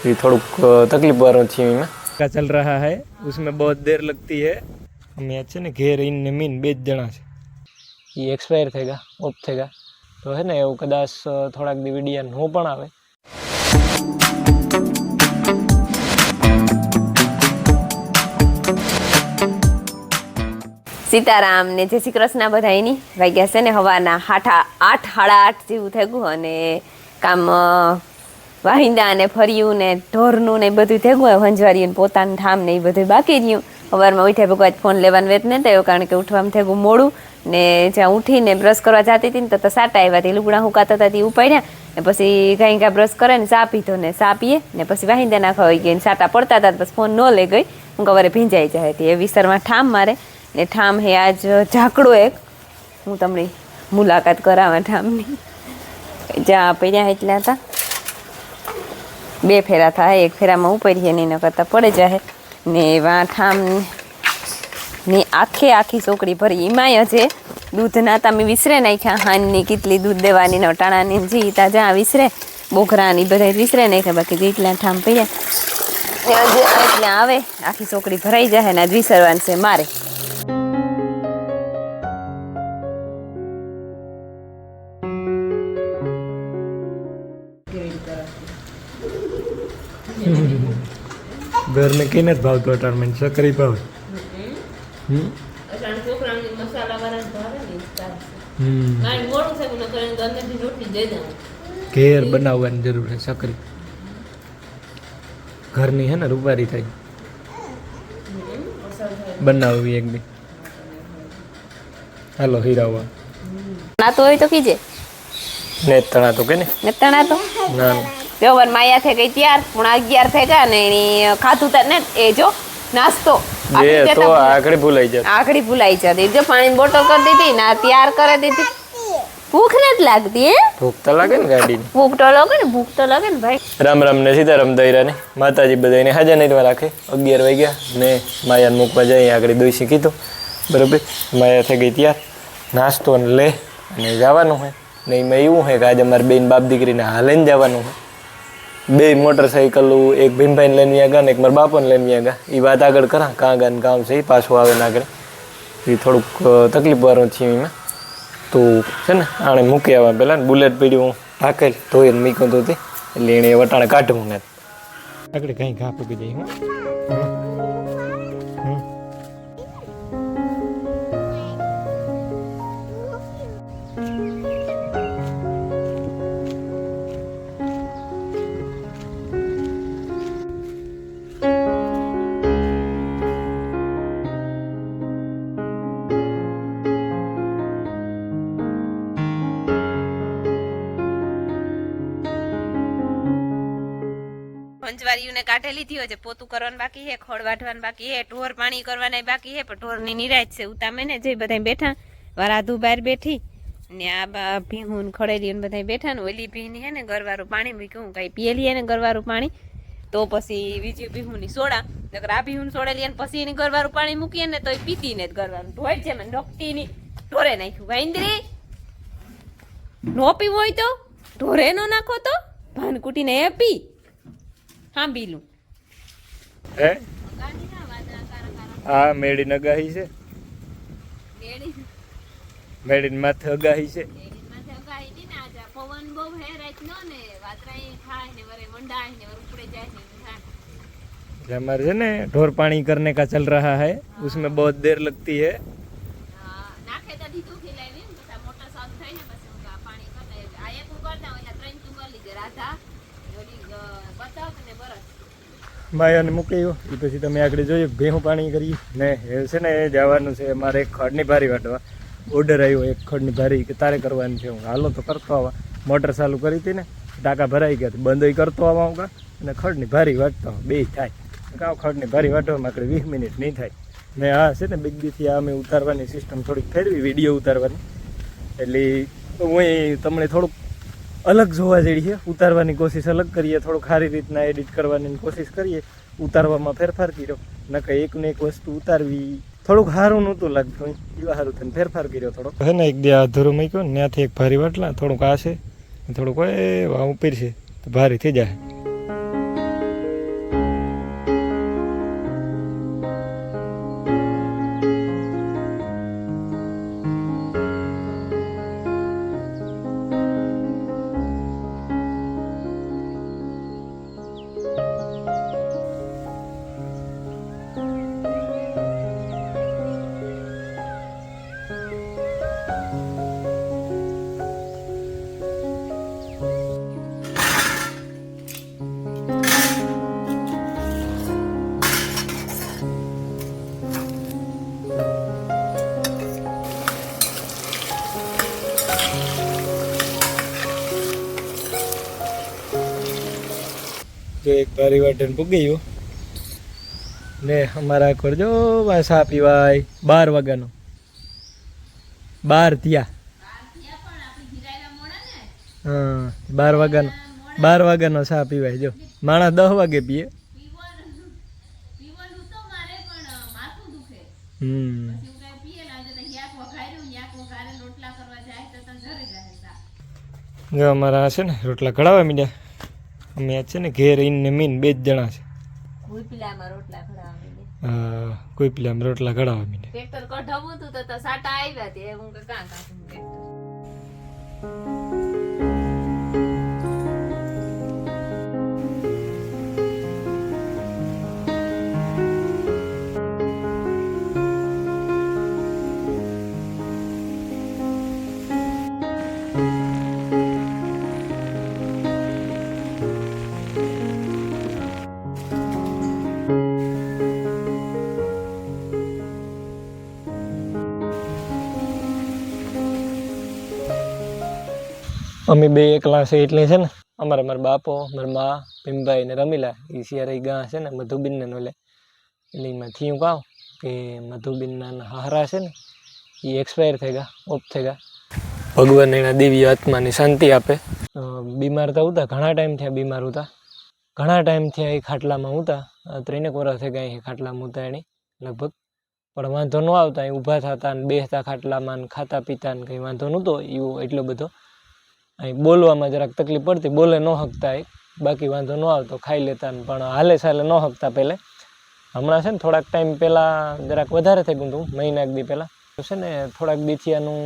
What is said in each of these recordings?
ये थोड़ा तकलीफ वालों थी में का चल रहा है उसमें बहुत देर लगती है हम अच्छे ने घेर इन ने मीन बेच जणा છે ये एक्सपायर થેગા ઓફ થેગા તો હે ને એવું કદાચ થોડાક દી વિડિયા નો પણ આવે। सीताराम ने जय श्री कृष्ण बधाईनी वाग्या से ने हवाना 8 साढ़ा 8 जेवुं થઈ ગયું અને કામ વાહિંદા ને ફર્યું ને ઢોરનું ને બધું થઈ ગયું હંજવારીયું પોતાનું ઠામ ને એ બધું બાકી રહ્યું। સવારમાં ઉઠ્યા ભગવાન ફોન લેવાનું વેત ને થયો કારણ કે ઉઠવામાં થઈ ગયું મોડું ને જ્યાં ઉઠીને બ્રશ કરવા જતી હતી ને તો સાટા આવ્યા હતી લુગડા હુકાતા હતા તે ઉપાડ્યા ને પછી ગાય બ્રશ કરે ને ચા પીધો ને ચા પીએ ને પછી વાહિંદા નાખવા હોય ગઈ સાટા પડતા હતા પછી ફોન ન લઈ ગઈ હું કવારે ભીંજાઈ જાય હતી એ વિસ્તારમાં ઠામ મારે ने ठाम है आज झाकड़ो एक हूँ तमने मुलाकात करावा ठामनी ज्याँ पड्या एटला था 2 फेरा था एक फेरा में उपरीए नहीं न करता पड़े जाए ने वहाँ ठाम ने आखे आखी सोकड़ी भरी इमाय है दूध नाता में विसरे नाख्या हानी कितली दूध देवानी न टाणानी जीता ज्याँ विसरे बोखरानी बधाई विसरे नाख्या बाकी जेटला ठाम पड्या એટલે આવે આખી સોકડી ભરાઈ જાય ને વિસરવાન છે મારે। घर में किने भाव तो अटाण में सकरी भाव अटाण छोकरा ने मसाला वाला भावे ने काई मोडું છે ન કરે તો અંદર થી રોટલી દે દઉં घेर बनावવાની જરૂર છે सकरी घर ની હે ને રૂપારી થાય બનાવવી એક દી હાલો હીરાવા ના તો હોય તો કીજે નેતણા તો કે ને નેતણા તો ના જવન માયા થઈ ગઈ ત્યાર 11:30 થઈ ગયા ને એની ખાધું તા ને એ જો નાસ્તો જે તો આખડી ભૂલાઈ જતી જો પાણી બોટલ કરી દીધી ના તૈયાર કરી દીધી ભૂખ નથી લાગતી હે ભૂખ તો લાગે ને ગાડીની ભૂખ તો લાગે ને ભાઈ। રામ રામ ને સીતારામ દઈરા ને માતાજી બધાને હાજર નહીં રાખે 11 વાગ્યા ને માયાને મૂકવા જઈએ આગળ દોઈસી કીધું બરોબર માયા થઈ ગઈ ત્યાર નાસ્તો ને લે અને જવાનું હોય નહીં મેં એવું હોય કે આજે અમારે બેન બાપ દીકરીને હાલીને જવાનું હોય 2 મોટરસાઇકલ એક ભીમભાઈને લઈને ગયા ને એક મારા બાપાને લઈને ગયા એ વાત આગળ કરા કાં ગાન કામ છે એ પાછું આવે ને આગળ એ થોડુંક તકલીફ વાળું છે એમાં તો છે ને આણે મૂકી આવવા પહેલાં ને બુલેટ પીડી હું ભાકેલ ધોઈને મૂક્યું હતું એટલે એણે વટાણે કાઢવું ને આગળ કંઈ ઘા પૂકી દઈ હું पंचवारियों काढे लीधी हो पोतू करवान बाकी है खोड़ वाटवान बाकी है ढोर पानी करवाना बाकी है पर ढोर नी निराज से उतामे ने जे बधाई बैठा वराधु बाहर बैठी ने आ भीहून खड़ेली ने बधाई बैठा ने ओली भीनी है ने गरवारू पानी मूक्યું कई पियेली है ने गरवारू पानी तो पसी बीजी भीहूनी सोडा नकर आ भीहून सोडेली ने पसी एनी गरवारू पानी मूकीए ने तो पीती ने गरवारू ढोर जे मन डॉक्टी नी ढोरे नाख्યું વાંદરી નો પીવો હોય તો ઢોરે નો નાખો તો ભાનકુટી ને પી हाँ बीलू है हाँ मेडी नगाही से मेडी माथे अगाही से पवन बो है रात नो ने वातराई खाय ने वरे मंडाय ने वर उपड़े जाय ने हमारे से ने ढोर पानी करने का चल रहा है उसमें बहुत देर लगती है नाखे त दीतु खिलावी बस मोटर साउथ थाय ने बस पानी करता आया को करता ओला ट्रेन तुंगर लीजे राधा માયાને મૂક્યો એ પછી તમે આગળ જોઈએ ભેહું પાણી કરી ને એ છે ને એ જવાનું છે મારે એક ખડની ભારી વાટવા ઓર્ડર આવ્યો એક ખડની ભારી કે તારે કરવાની છે હું હાલો તો કરતો આવા મોટર ચાલુ કરી હતી ને ટાંકા ભરાઈ ગયા બંધ કરતો આવા હું અને ખડની ભારી વાટતો બે થાય કાં ખડની ભારી વાટવામાં આગળ 20 મિનિટ નહીં થાય ને આ છે ને બિગ બીથી આ અમે ઉતારવાની સિસ્ટમ થોડીક ફેરવી વિડીયો ઉતારવાની એટલે હું તમને થોડુંક अलग જોવા જેડી છે ઉતારવાની કોશિશ અલગ કરીએ થોડું સારી રીતના એડિટ કરવાની કોશિશ કરીએ ઉતારવામાં ફેરફાર કર્યો નકે એક ને એક વસ્તુ ઉતારવી થોડુંક સારું નહોતું લાગતું એવા સારું થઈને ફેરફાર કર્યો થોડો હે ને એક દે અધૂરું મૂક્યો ને ત્યાંથી એક ભારી વાટલા થોડુંક આ છે થોડુંક વા ઉપર છે તો ભારી થઈ જાય એક બારી વાટે પૂગી ગયો ને અમારા કરજો ચા પીવાય 12 વાગ્યાનો 12 થયા હા 12 વાગ્યાનો ચા પીવાય જો માણસ 10 વાગે પીએ જો અમારા છે ને રોટલા ઘડાવા મીડ્યા અમે આજ છે ને ઘેર ને મીન 2 જ જણા છે કોઈ પીલામાં રોટલા ઘડાવા મીડ્યા ટ્રેક્ટર કઢાવું હતું તો સાટા આવ્યા તે હું કાં કાઢું અમે બે એકલા છે એટલે છે ને મારા બાપો મારા મા ભીમભાઈ ને રમીલા એ સિયારી ગા છે ને મધુબીન ને નોલે એટલે એમાં થયું કહું કે મધુબીન ના હારા છે ને એ એક્સપાયર થઈ ગયા ઓફ થઈ ગયા ભગવાન એના દિવ્ય આત્માની શાંતિ આપે બીમાર તો હતા ઘણા ટાઈમ થયા બીમાર હતા ઘણા ટાઈમ થયા એ ખાટલામાં હતા 3 વર્ષ થઈ ગયા એ ખાટલામાં હતા એની લગભગ પણ વાંધો ન આવતા એ ઊભા થતા ને બેસતા ખાટલામાં ને ખાતા પીતા ને કંઈ વાંધો નહોતો એવો એટલો બધો અહીં બોલવામાં જરાક તકલીફ પડતી બોલે ન શકતા એ બાકી વાંધો ન આવતો ખાઈ લેતા ને પણ હાલે ચાલે ન શકતા પહેલે હમણાં છે ને થોડાક ટાઈમ પહેલાં જરાક વધારે થઈ ગયું હતું મહિના એક દી પહેલાં છે ને થોડાક દીથિયાનું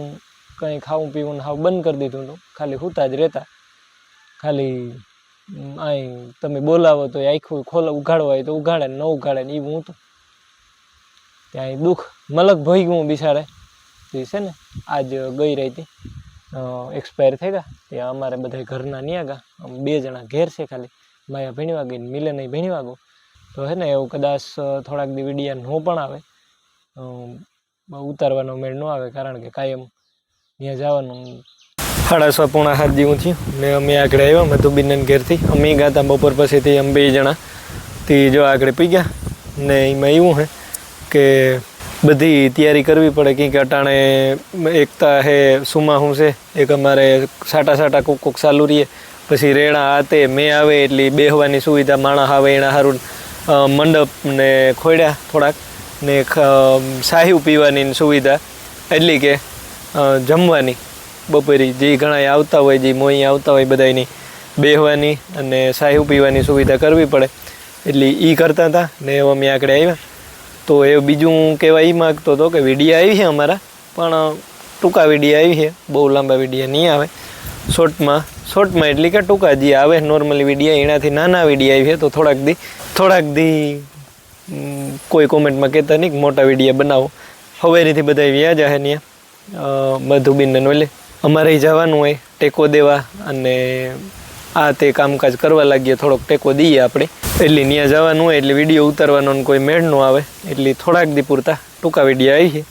કંઈ ખાવું પીવું હાવ બંધ કરી દીધું હતું ખાલી સૂતા જ રહેતા ખાલી અહીં તમે બોલાવો તો આખું ઉઘાડવા હોય તો ઉઘાડે ને ન ઉઘાડે ને એવું હતું ત્યાં દુઃખ મલક ભોઈ ગયું બિચારે તો છે ને આજ ગઈ રહી હતી એક્સપાયર થઈ ગયા ત્યાં અમારે બધા ઘરના નહીં ગયા 2 જણા ઘેર છે ખાલી માયા ભણીવા ગઈ મિલન ભણીવા ગયો તો છે ને એવું કદાચ થોડાક દી વિડીયા ન પણ આવે ઉતારવાનો મેળ ન આવે કારણ કે કાયમ ત્યાં જવાનું 6:30 જેવું થયું ને અમે આગળ આવ્યા મધુબીન ઘેરથી અમે ગયા હતા બપોર પછીથી અમે 2 જણા તે જો આગળ પી ગયા ને એમાં એવું છે કે બધી તૈયારી કરવી પડે કે અટાણે એકતા હે સુમા હું છે એક અમારે સાટા કોક ચાલુ રહીએ પછી રેણા આતે મેં આવે એટલે બેહવાની સુવિધા માણસ આવે એના સારું મંડપ ને ખોડ્યા થોડાક ને સાહી પીવાની સુવિધા એટલી કે જમવાની બપોરી જે ઘણા આવતા હોય જે મોઈ આવતા હોય બધાની બેહવાની અને સાહી પીવાની સુવિધા કરવી પડે એટલે એ કરતા હતા ને અમે આગળ આવ્યા તો એ બીજું કહેવા એ માગતો હતો કે વિડીયા આવી છે અમારા પણ ટૂંકા વિડીયા આવી છે બહુ લાંબા વિડીયા નહીં આવે શોર્ટમાં એટલે કે ટૂંકા જે આવે નોર્મલી વિડીયા એનાથી નાના વિડીયા આવી છે તો થોડાક દી કોઈ કોમેન્ટમાં કહેતા નહીં કે મોટા વિડીયા બનાવો હવેરીથી બધા વ્યાજ આવે ત્યાં મધુબીનને નોલે અમારે જવાનું હોય ટેકો દેવા અને આ તે કામકાજ કરવા લાગીએ થોડોક ટેકો દઈએ આપણે એટલે ત્યાં જવાનું હોય એટલે વિડીયો ઉતારવાનો કોઈ મેળ ન આવે એટલે થોડાક દી પૂરતા ટૂંકા વિડીયો આવી છે